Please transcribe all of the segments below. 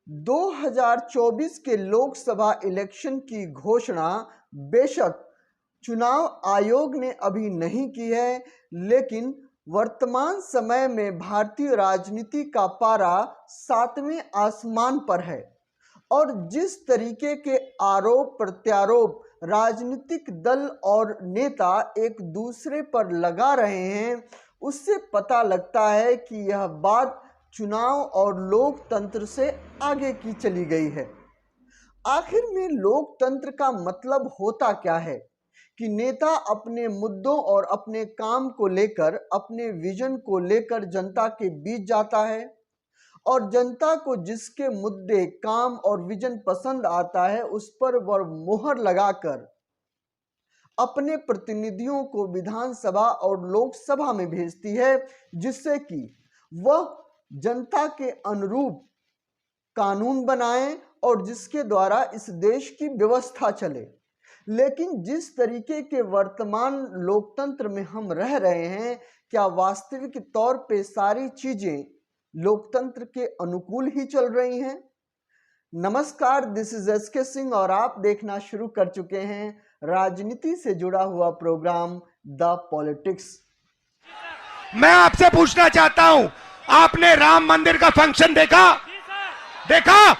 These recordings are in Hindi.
2024 के लोकसभा इलेक्शन की घोषणा बेशक चुनाव आयोग ने अभी नहीं की है, लेकिन वर्तमान समय में भारतीय राजनीति का पारा 7वें आसमान पर है और जिस तरीके के आरोप प्रत्यारोप राजनीतिक दल और नेता एक दूसरे पर लगा रहे हैं, उससे पता लगता है कि यह बात चुनाव और लोकतंत्र से आगे की चली गई है। आखिर में लोकतंत्र का मतलब होता क्या है कि नेता अपने मुद्दों और अपने काम को लेकर, अपने विजन को लेकर जनता के बीच जाता है और जनता को जिसके मुद्दे, काम और विजन पसंद आता है उस पर वह मोहर लगाकर अपने प्रतिनिधियों को विधानसभा और लोकसभा में भेजती है, जिससे कि वह जनता के अनुरूप कानून बनाए और जिसके द्वारा इस देश की व्यवस्था चले। लेकिन जिस तरीके के वर्तमान लोकतंत्र में हम रह रहे हैं, क्या वास्तविक तौर पे सारी चीजें लोकतंत्र के अनुकूल ही चल रही हैं? नमस्कार, दिस इज एसके सिंह और आप देखना शुरू कर चुके हैं राजनीति से जुड़ा हुआ प्रोग्राम द पॉलिटिक्स। मैं आपसे पूछना चाहता हूं, आपने राम मंदिर का फंक्शन देखा?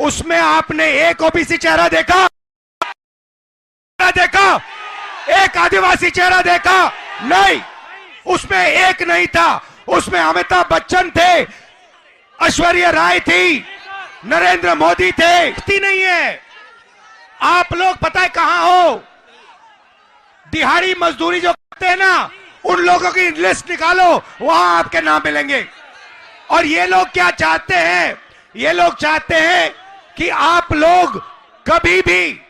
उसमें आपने एक ओबीसी चेहरा देखा? एक आदिवासी चेहरा देखा? नहीं, उसमें एक नहीं था। उसमें अमिताभ बच्चन थे, ऐश्वर्या राय थी, नरेंद्र मोदी थे। नहीं है। आप लोग पता है कहां हो? दिहाड़ी मजदूरी जो करते हैं ना, उन लोगों की लिस्ट निकालो, वहां आपके नाम मिलेंगे। और ये लोग क्या चाहते हैं? ये लोग चाहते हैं कि आप लोग कभी भी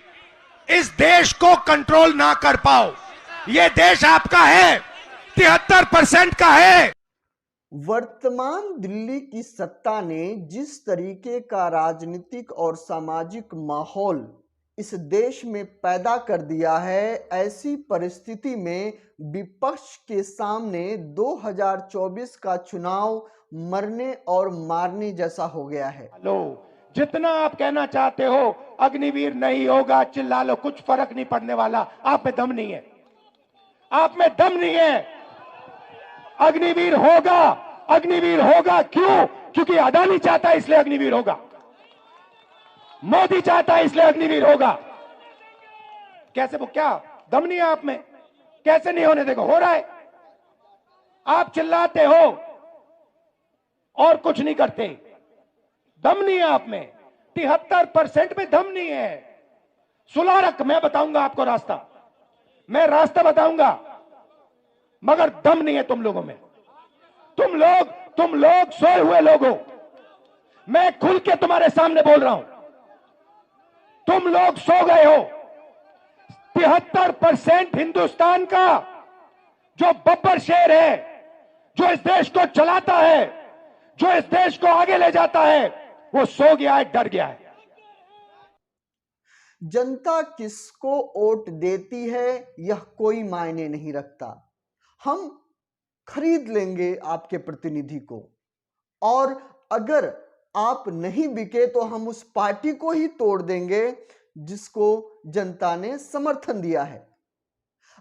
इस देश को कंट्रोल ना कर पाओ। ये देश आपका है, 73% का है। वर्तमान दिल्ली की सत्ता ने जिस तरीके का राजनीतिक और सामाजिक माहौल इस देश में पैदा कर दिया है, ऐसी परिस्थिति में विपक्ष के सामने 2024 का चुनाव मरने और मारने जैसा हो गया है। लो, जितना आप कहना चाहते हो अग्निवीर नहीं होगा, चिल्ला लो, कुछ फर्क नहीं पड़ने वाला। आप में दम नहीं है, आप में दम नहीं है। अग्निवीर होगा, अग्निवीर होगा। क्यों? क्योंकि अदानी चाहता है इसलिए अग्निवीर होगा, मोदी चाहता है इसलिए अग्निवीर होगा। कैसे? वो क्या दम नहीं है आप में? कैसे नहीं होने देगा? हो रहा है। आप चिल्लाते हो और कुछ नहीं करते। दम नहीं है आप में, 73% में दम नहीं है। सुलारक, मैं बताऊंगा आपको रास्ता, मैं रास्ता बताऊंगा, मगर दम नहीं है तुम लोगों में। तुम लोग सोए हुए लोग हो। मैं खुल के तुम्हारे सामने बोल रहा हूं, तुम लोग सो गए हो। 73% हिंदुस्तान का जो बब्बर शेर है, जो इस देश को चलाता है, जो इस देश को आगे ले जाता है, वो सो गया है, डर गया है। जनता किसको वोट देती है यह कोई मायने नहीं रखता। हम खरीद लेंगे आपके प्रतिनिधि को, और अगर आप नहीं बिके तो हम उस पार्टी को ही तोड़ देंगे जिसको जनता ने समर्थन दिया है।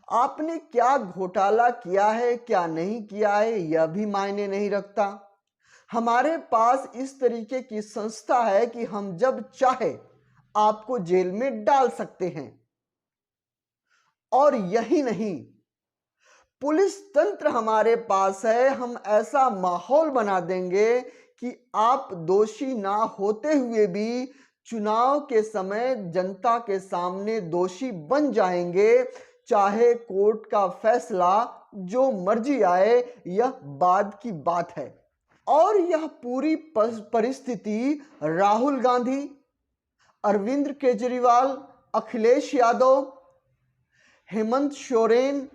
आपने क्या घोटाला किया है, क्या नहीं किया है, यह भी मायने नहीं रखता। हमारे पास इस तरीके की संस्था है कि हम जब चाहे आपको जेल में डाल सकते हैं। और यही नहीं, पुलिस तंत्र हमारे पास है। हम ऐसा माहौल बना देंगे कि आप दोषी ना होते हुए भी चुनाव के समय जनता के सामने दोषी बन जाएंगे, चाहे कोर्ट का फैसला जो मर्जी आए, यह बाद की बात है। और यह पूरी परिस्थिति राहुल गांधी, अरविंद केजरीवाल, अखिलेश यादव, हेमंत सोरेन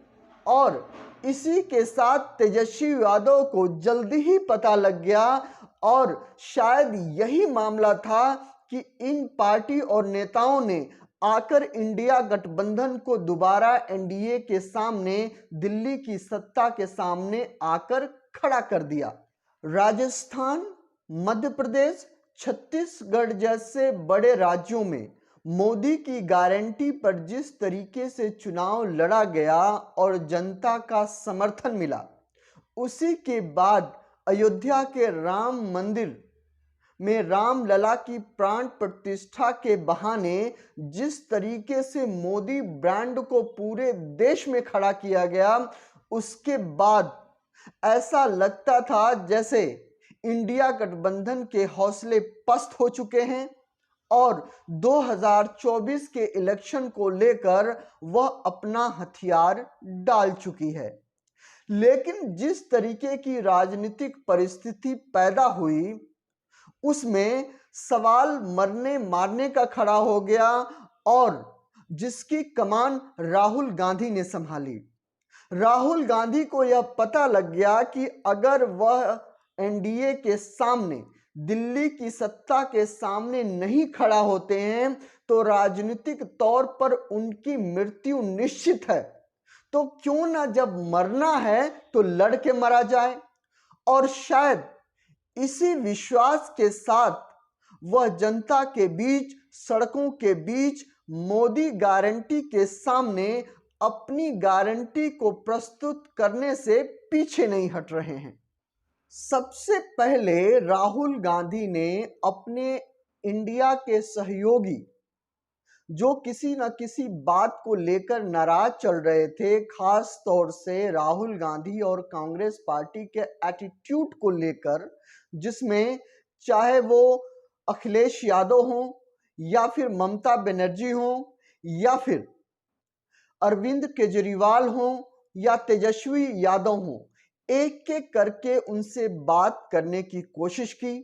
और इसी के साथ तेजस्वी यादव को जल्दी ही पता लग गया, और शायद यही मामला था कि इन पार्टी और नेताओं ने आकर इंडिया गठबंधन को दोबारा एनडीए के सामने, दिल्ली की सत्ता के सामने आकर खड़ा कर दिया। राजस्थान, मध्य प्रदेश, छत्तीसगढ़ जैसे बड़े राज्यों में मोदी की गारंटी पर जिस तरीके से चुनाव लड़ा गया और जनता का समर्थन मिला, उसी के बाद अयोध्या के राम मंदिर में रामलला की प्राण प्रतिष्ठा के बहाने जिस तरीके से मोदी ब्रांड को पूरे देश में खड़ा किया गया, उसके बाद ऐसा लगता था जैसे इंडिया गठबंधन के हौसले पस्त हो चुके हैं और 2024 के इलेक्शन को लेकर वह अपना हथियार डाल चुकी है। लेकिन जिस तरीके की राजनीतिक परिस्थिति पैदा हुई, उसमें सवाल मरने मारने का खड़ा हो गया और जिसकी कमान राहुल गांधी ने संभाली। राहुल गांधी को यह पता लग गया कि अगर वह एनडीए के सामने, दिल्ली की सत्ता के सामने नहीं खड़ा होते हैं तो राजनीतिक तौर पर उनकी मृत्यु निश्चित है। तो क्यों ना जब मरना है तो लड़ के मरा जाए। और शायद इसी विश्वास के साथ वह जनता के बीच, सड़कों के बीच मोदी गारंटी के सामने अपनी गारंटी को प्रस्तुत करने से पीछे नहीं हट रहे हैं। सबसे पहले राहुल गांधी ने अपने इंडिया के सहयोगी जो किसी न किसी बात को लेकर नाराज चल रहे थे, खास तौर से राहुल गांधी और कांग्रेस पार्टी के एटीट्यूड को लेकर, जिसमें चाहे वो अखिलेश यादव हों या फिर ममता बनर्जी हों या फिर अरविंद केजरीवाल हों या तेजस्वी यादव हों, एक एक करके उनसे बात करने की कोशिश की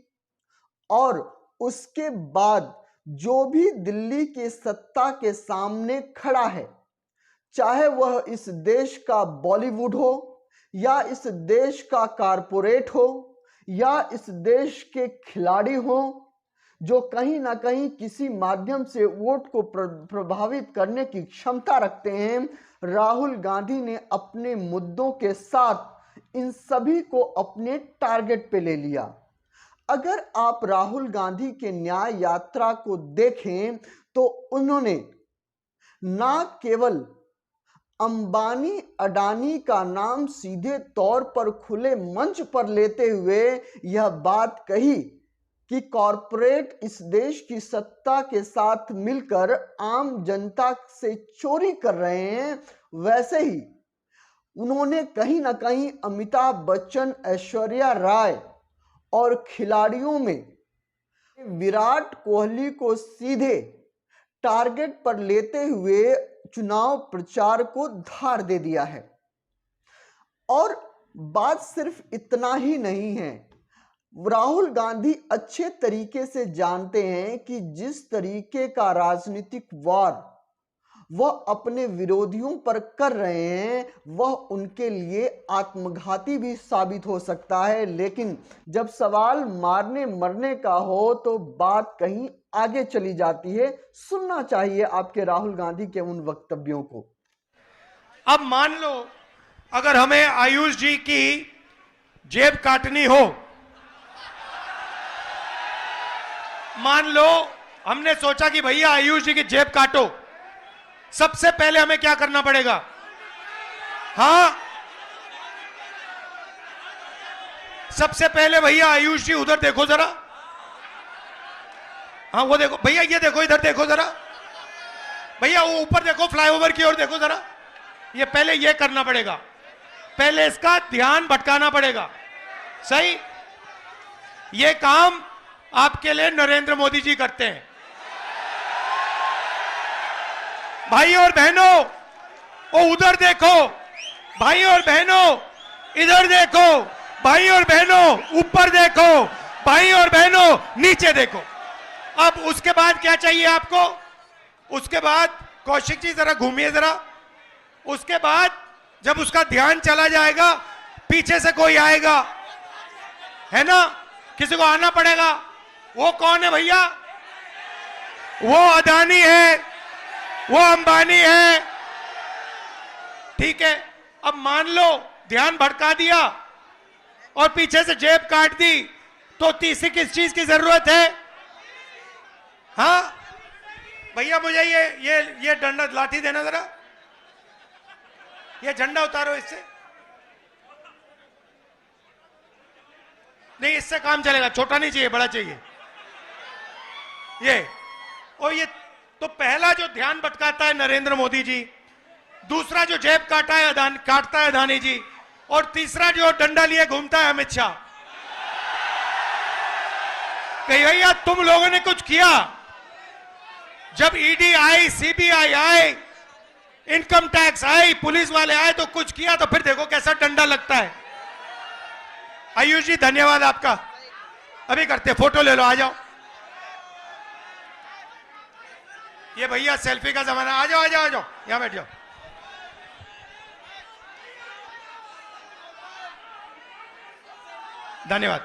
और उसके बाद जो भी दिल्ली के सत्ता के सामने खड़ा है, चाहे वह इस देश का बॉलीवुड हो या इस देश का कारपोरेट हो या इस देश के खिलाड़ी हो, जो कहीं ना कहीं किसी माध्यम से वोट को प्रभावित करने की क्षमता रखते हैं, राहुल गांधी ने अपने मुद्दों के साथ इन सभी को अपने टारगेट पे ले लिया। अगर आप राहुल गांधी के न्याय यात्रा को देखें तो उन्होंने ना केवल अंबानी अडानी का नाम सीधे तौर पर खुले मंच पर लेते हुए यह बात कही कि कॉरपोरेट इस देश की सत्ता के साथ मिलकर आम जनता से चोरी कर रहे हैं, वैसे ही उन्होंने कहीं ना कहीं अमिताभ बच्चन, ऐश्वर्या राय और खिलाड़ियों में विराट कोहली को सीधे टारगेट पर लेते हुए चुनाव प्रचार को धार दे दिया है। और बात सिर्फ इतना ही नहीं है, राहुल गांधी अच्छे तरीके से जानते हैं कि जिस तरीके का राजनीतिक वार वह अपने विरोधियों पर कर रहे हैं, वह उनके लिए आत्मघाती भी साबित हो सकता है। लेकिन जब सवाल मारने मरने का हो तो बात कहीं आगे चली जाती है। सुनना चाहिए आपके राहुल गांधी के उन वक्तव्यों को। अब मान लो अगर हमें आयुष जी की जेब काटनी हो, मान लो हमने सोचा कि भैया आयुष जी की जेब काटो, सबसे पहले हमें क्या करना पड़ेगा? हाँ, सबसे पहले भैया आयुष जी उधर देखो जरा, हाँ वो देखो भैया, ये देखो, इधर देखो जरा भैया, वो ऊपर देखो, फ्लाईओवर की ओर देखो जरा। ये पहले ये करना पड़ेगा, पहले इसका ध्यान भटकाना पड़ेगा। सही, ये काम आपके लिए नरेंद्र मोदी जी करते हैं। भाई और बहनों, वो उधर देखो, भाई और बहनों इधर देखो, भाई और बहनों ऊपर देखो, भाई और बहनों नीचे देखो। अब उसके बाद क्या चाहिए आपको? उसके बाद कौशिक जी जरा घूमिए जरा। उसके बाद जब उसका ध्यान चला जाएगा, पीछे से कोई आएगा, है ना, किसी को आना पड़ेगा। वो कौन है भैया? वो अदानी है, वो अंबानी है, ठीक है। अब मान लो ध्यान भटका दिया और पीछे से जेब काट दी, तो तीसरी किस चीज की जरूरत है? हाँ भैया, मुझे ये डंडा लाठी देना जरा, ये झंडा उतारो इससे। नहीं, इससे काम चलेगा, छोटा नहीं चाहिए, बड़ा चाहिए ये। और ये तो पहला जो ध्यान भटकाता है नरेंद्र मोदी जी, दूसरा जो जेब काटता है अदानी जी, और तीसरा जो डंडा लिए घूमता है अमित शाह। कही भैया तुम लोगों ने कुछ किया? जब ईडी आई, सीबीआई आए, इनकम टैक्स आई, पुलिस वाले आए तो कुछ किया, तो फिर देखो कैसा डंडा लगता है। आयुष जी धन्यवाद आपका, अभी करते, फोटो ले लो, आ जाओ। ये भैया सेल्फी का जमाना, आ जाओ आ जाओ आ जाओ, यहां बैठ जाओ। धन्यवाद।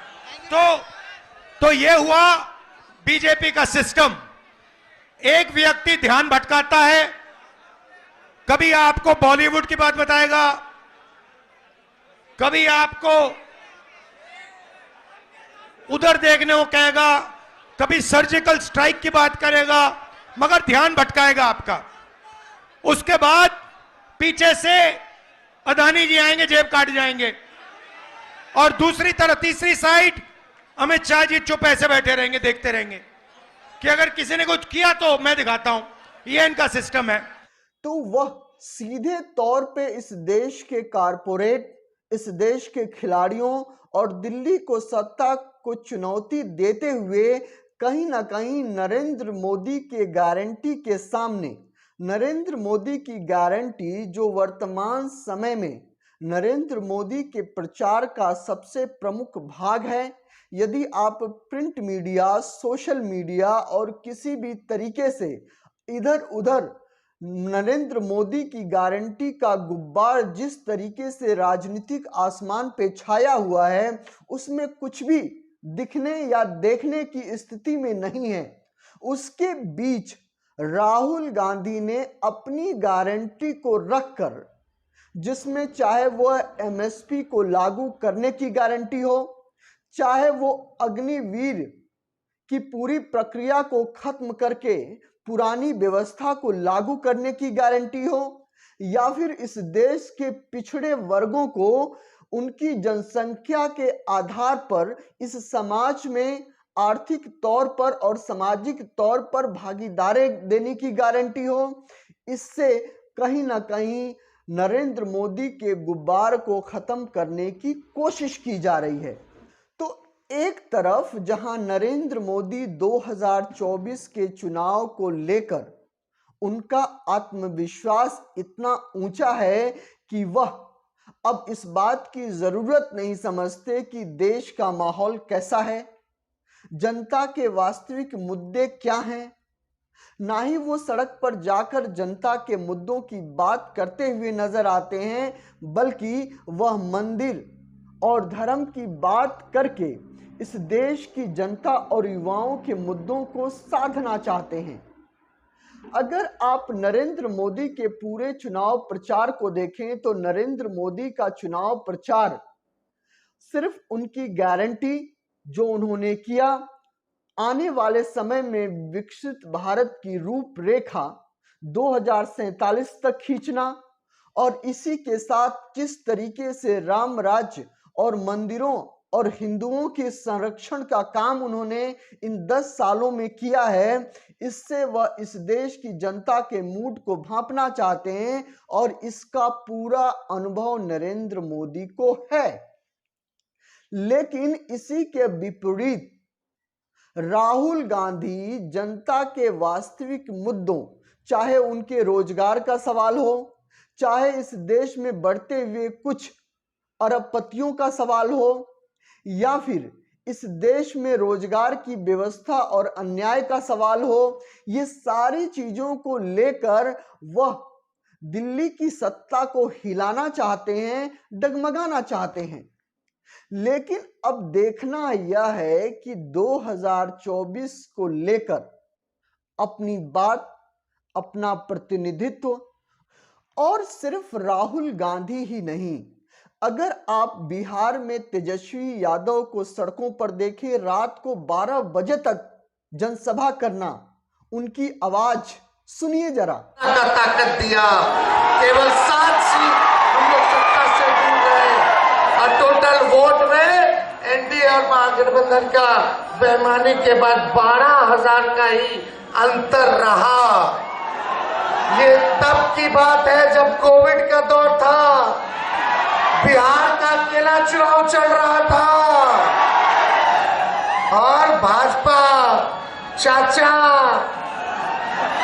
तो ये हुआ बीजेपी का सिस्टम। एक व्यक्ति ध्यान भटकाता है, कभी आपको बॉलीवुड की बात बताएगा, कभी आपको उधर देखने को कहेगा, कभी सर्जिकल स्ट्राइक की बात करेगा, मगर ध्यान भटकाएगा आपका। उसके बाद पीछे से अदानी जी आएंगे, जेब काट जाएंगे, और दूसरी तरफ तीसरी साइड अमित शाह जी चुप ऐसे बैठे रहेंगे, देखते रहेंगे कि अगर किसी ने कुछ किया तो मैं दिखाता हूं। ये इनका सिस्टम है। तो वह सीधे तौर पे इस देश के कारपोरेट, इस देश के खिलाड़ियों और दिल्ली को सत्ता को चुनौती देते हुए कहीं ना कहीं नरेंद्र मोदी के गारंटी के सामने, नरेंद्र मोदी की गारंटी जो वर्तमान समय में नरेंद्र मोदी के प्रचार का सबसे प्रमुख भाग है। यदि आप प्रिंट मीडिया, सोशल मीडिया और किसी भी तरीके से इधर उधर नरेंद्र मोदी की गारंटी का गुब्बार जिस तरीके से राजनीतिक आसमान पे छाया हुआ है, उसमें कुछ भी दिखने या देखने की स्थिति में नहीं है। उसके बीच राहुल गांधी ने अपनी गारंटी को रखकर, जिसमें चाहे वह एमएसपी को लागू करने की गारंटी हो, चाहे वो अग्निवीर की पूरी प्रक्रिया को खत्म करके पुरानी व्यवस्था को लागू करने की गारंटी हो, या फिर इस देश के पिछड़े वर्गों को उनकी जनसंख्या के आधार पर इस समाज में आर्थिक तौर पर और सामाजिक तौर पर भागीदारी देने की गारंटी हो, इससे कहीं ना कहीं नरेंद्र मोदी के गुब्बार को खत्म करने की कोशिश की जा रही है। तो एक तरफ जहां नरेंद्र मोदी 2024 के चुनाव को लेकर उनका आत्मविश्वास इतना ऊंचा है कि वह अब इस बात की जरूरत नहीं समझते कि देश का माहौल कैसा है, जनता के वास्तविक मुद्दे क्या हैं। ना ही वो सड़क पर जाकर जनता के मुद्दों की बात करते हुए नजर आते हैं, बल्कि वह मंदिर और धर्म की बात करके इस देश की जनता और युवाओं के मुद्दों को साधना चाहते हैं। अगर आप नरेंद्र मोदी के पूरे चुनाव प्रचार को देखें तो नरेंद्र मोदी का चुनाव प्रचार सिर्फ उनकी गारंटी जो उन्होंने किया, आने वाले समय में विकसित भारत की रूपरेखा 2047 तक खींचना, और इसी के साथ किस तरीके से राम राज्य और मंदिरों और हिंदुओं के संरक्षण का काम उन्होंने इन 10 सालों में किया है, इससे वह इस देश की जनता के मूड को भांपना चाहते हैं, और इसका पूरा अनुभव नरेंद्र मोदी को है। लेकिन इसी के विपरीत राहुल गांधी जनता के वास्तविक मुद्दों, चाहे उनके रोजगार का सवाल हो, चाहे इस देश में बढ़ते हुए कुछ अरबपतियों का सवाल हो, या फिर इस देश में रोजगार की व्यवस्था और अन्याय का सवाल हो, ये सारी चीजों को लेकर वह दिल्ली की सत्ता को हिलाना चाहते हैं, डगमगाना चाहते हैं। लेकिन अब देखना यह है कि 2024 को लेकर अपनी बात, अपना प्रतिनिधित्व, और सिर्फ राहुल गांधी ही नहीं, अगर आप बिहार में तेजस्वी यादव को सड़कों पर देखें, रात को 12 बजे तक जनसभा करना, उनकी आवाज सुनिए जरा। का ताकत दिया, केवल 7 सीट हम लोग सत्ता से दूर गए और टोटल वोट में एनडीए और महागठबंधन का बेईमानी के बाद 12,000 का ही अंतर रहा। ये तब की बात है जब कोविड का दौर था, बिहार का अकेला चुनाव चल रहा था और भाजपा, चाचा,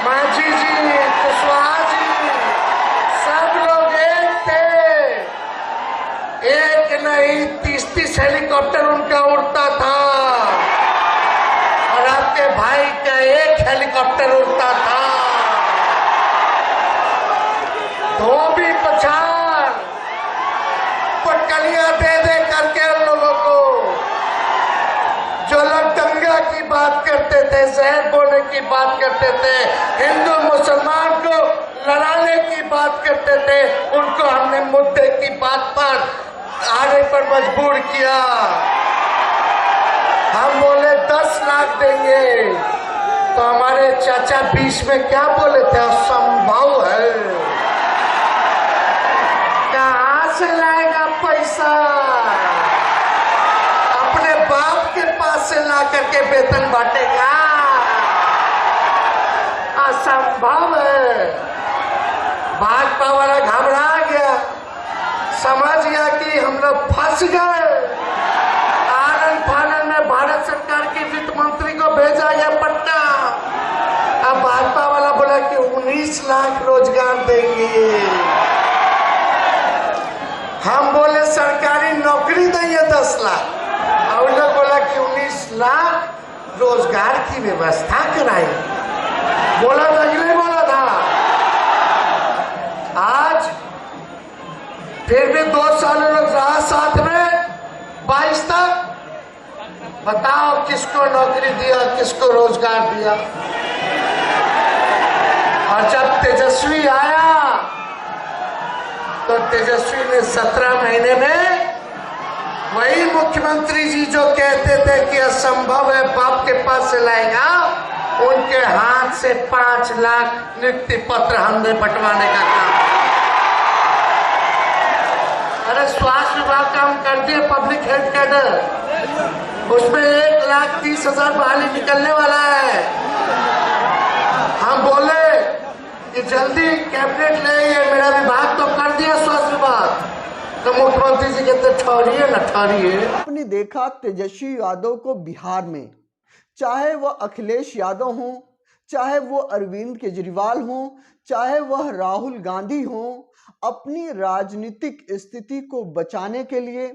मांझी जी, कुशवाहा जी, सब लोग एक थे। एक नहीं 30-30 हेलीकॉप्टर उनका उड़ता था और आपके भाई का एक हेलीकॉप्टर उड़ता था। धोबी पछाड़ पटकलियां दे दे करके उन लोगों को, जो लोग दंगा की बात करते थे, जहर बोलने की बात करते थे, हिंदू मुसलमान को लड़ाने की बात करते थे, उनको हमने मुद्दे की बात पर आने पर मजबूर किया। हम बोले 10 लाख देंगे, तो हमारे चाचा बीच में क्या बोले थे, असंभव है, कहां से लाएगा पैसा, अपने बाप के पास से ला करके वेतन बांटेगा, असंभव है। भाजपा वाला घबरा गया, समझ गया कि हम लोग फंस गए। आनन फानन में भारत सरकार की वित्त मंत्री को भेजा गया पटना। अब भाजपा वाला बोला कि 19 लाख रोजगार देंगे। हम बोले सरकारी नौकरी देंगे 10 लाख, और लोग बोला कि 19 लाख रोजगार की व्यवस्था कराई। बोला था कि नहीं बोला था? आज फिर भी 2 साल लोग रहा साथ में, 22 तक बताओ किसको नौकरी दिया, किसको रोजगार दिया। और जब तेजस्वी आया तो तेजस्वी ने 17 महीने में वही मुख्यमंत्री जी जो कहते थे कि असंभव है बाप के पास से लाएगा, उनके हाथ से 5 लाख नियुक्ति पत्र हमने बंटवाने का काम। अरे स्वास्थ्य विभाग काम कर दिए, पब्लिक हेल्थ कैडर, उसमें 1,30,000 बहाली निकलने वाला है। हम बोले कि जल्दी कैबिनेट ले, ये मेरा विभाग तो कर दिया स्वास्थ्य विभाग, तो मुख्यमंत्री जी कहते ठहरिए न ठहरिए। आपने देखा तेजस्वी यादव को बिहार में, चाहे वह अखिलेश यादव हों, चाहे वो अरविंद केजरीवाल हों, चाहे वह राहुल गांधी हों, अपनी राजनीतिक स्थिति को बचाने के लिए,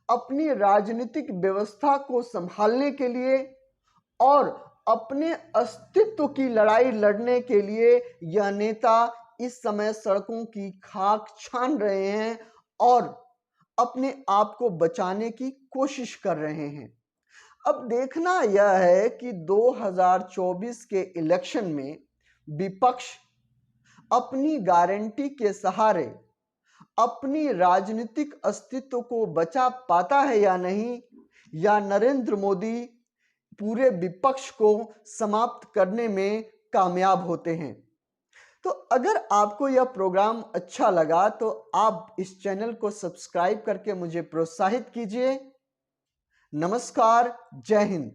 अपनी राजनीतिक व्यवस्था को संभालने के लिए और अपने अस्तित्व की लड़ाई लड़ने के लिए यह नेता इस समय सड़कों की खाक छान रहे हैं और अपने आप को बचाने की कोशिश कर रहे हैं। अब देखना यह है कि 2024 के इलेक्शन में विपक्ष अपनी गारंटी के सहारे अपनी राजनीतिक अस्तित्व को बचा पाता है या नहीं, या नरेंद्र मोदी पूरे विपक्ष को समाप्त करने में कामयाब होते हैं। तो अगर आपको यह प्रोग्राम अच्छा लगा तो आप इस चैनल को सब्सक्राइब करके मुझे प्रोत्साहित कीजिए। नमस्कार, जय हिंद।